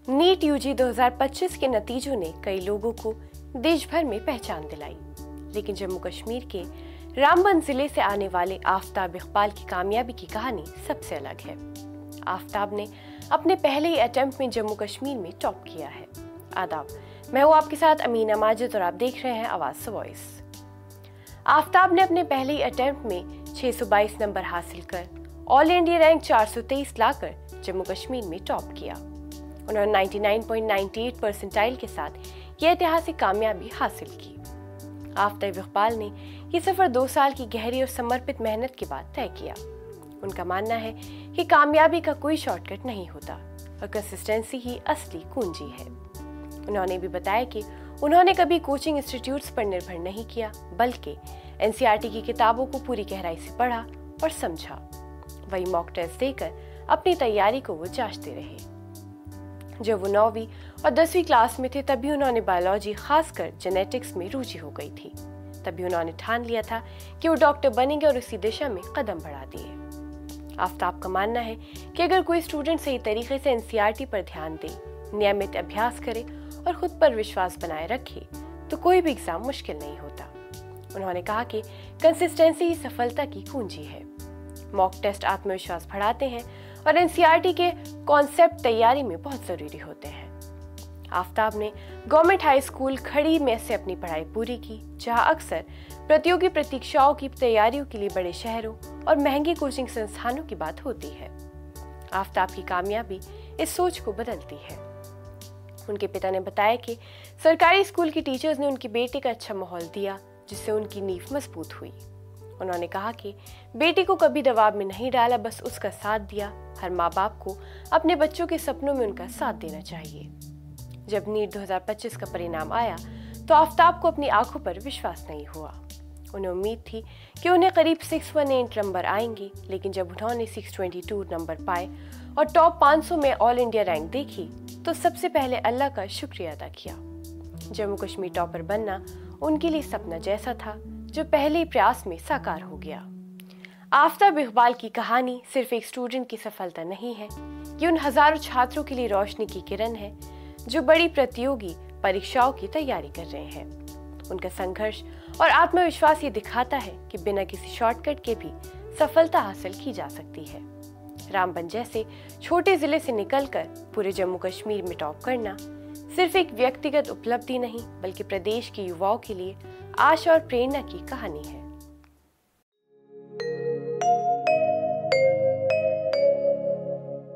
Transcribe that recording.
NEET UG 2025 के नतीजों ने कई लोगों को देश भर में पहचान दिलाई, लेकिन जम्मू कश्मीर के रामबन जिले से आने वाले आफताब इकबाल की कामयाबी की कहानी सबसे अलग है। आफताब ने अपने पहले ही अटेम्प्ट में जम्मू कश्मीर में टॉप किया है। आदाब, मैं हूँ आपके साथ अमीना माजिद और आप देख रहे हैं आवाज वॉइस। आफताब ने अपने पहले ही अटेम्प्ट में 622 नंबर हासिल कर ऑल इंडिया रैंक 423 लाकर जम्मू कश्मीर में टॉप किया। उन्होंने 99.98 परसेंटाइल के साथ यह ऐतिहासिक कामयाबी हासिल की। आफताब इकबाल ने यह सफर 2 साल की गहरी और समर्पित मेहनत के बाद तय किया। उनका मानना है कि कामयाबी का कोई शॉर्टकट नहीं होता और कंसिस्टेंसी ही असली कुंजी है। उन्होंने भी बताया कि उन्होंने कभी कोचिंग इंस्टीट्यूट्स पर निर्भर नहीं किया, बल्कि एनसीईआरटी की किताबों को पूरी गहराई से पढ़ा और समझा। वही मॉक टेस्ट देकर अपनी तैयारी को वो जांचते रहे। जब वो 9वीं और 10वीं क्लास में थे तभी उन्होंने बायोलॉजी, खासकर जेनेटिक्स में रुचि हो गई थी। तभी उन्होंने ठान लिया था कि वो डॉक्टर बनेंगे और उसी दिशा में कदम बढ़ा दिए। आफताब का मानना है कि अगर कोई स्टूडेंट सही तरीके से एनसीईआरटी पर ध्यान दे, नियमित अभ्यास करे और खुद पर विश्वास बनाए रखे तो कोई भी एग्जाम मुश्किल नहीं होता। उन्होंने कहा कि कंसिस्टेंसी ही सफलता की कुंजी है। मॉक टेस्ट आत्मविश्वास बढ़ाते हैं और एनसीईआरटी के कॉन्सेप्ट तैयारी में बहुत जरूरी होते हैं। आफताब ने गवर्नमेंट हाई स्कूल खड़ी में से अपनी पढ़ाई पूरी की, जहां अक्सर प्रतियोगी परीक्षाओं की तैयारियों के लिए बड़े शहरों और महंगी कोचिंग संस्थानों की बात होती है। आफताब की कामयाबी इस सोच को बदलती है। उनके पिता ने बताया कि सरकारी स्कूल की टीचर्स ने उनकी बेटी का अच्छा माहौल दिया, जिससे उनकी नींव मजबूत हुई। उन्होंने कहा कि बेटी को कभी दबाव में नहीं डाला, बस उसका साथ दिया। हर माँ बाप को अपने बच्चों के सपनों में उनका साथ देना चाहिए। जब नीट 2025 का परिणाम आया तो आफताब को अपनी आंखों पर विश्वास नहीं हुआ। उन्हें उम्मीद थी कि उन्हें करीब 618 नंबर आएंगे, लेकिन जब उन्होंने 622 नंबर पाए और टॉप 500 में ऑल इंडिया रैंक देखी तो सबसे पहले अल्लाह का शुक्रिया अदा किया। जम्मू कश्मीर टॉपर बनना उनके लिए सपना जैसा था, जो पहले ही प्रयास में साकार हो गया। आफताब इकबाल की कहानी सिर्फ एक स्टूडेंट की सफलता नहीं है, ये उन हजारों छात्रों के लिए रोशनी की किरण है जो बड़ी प्रतियोगी परीक्षाओं की तैयारी कर रहे हैं। उनका संघर्ष और आत्मविश्वास ये दिखाता है कि बिना किसी शॉर्टकट के भी सफलता हासिल की जा सकती है। रामबन जैसे छोटे जिले से निकलकर पूरे जम्मू कश्मीर में टॉप करना सिर्फ एक व्यक्तिगत उपलब्धि नहीं, बल्कि प्रदेश के युवाओं के लिए आशा और प्रेरणा की कहानी है।